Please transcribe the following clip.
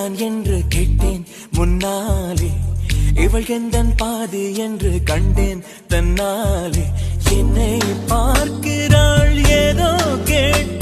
தான் என்று கேட்டேன் முன்னாலே, இவள் எந்தன் பாதி என்று கண்டேன் தன்னாலே. என்னை பார்க்கிறாள் ஏதோ கேட்டு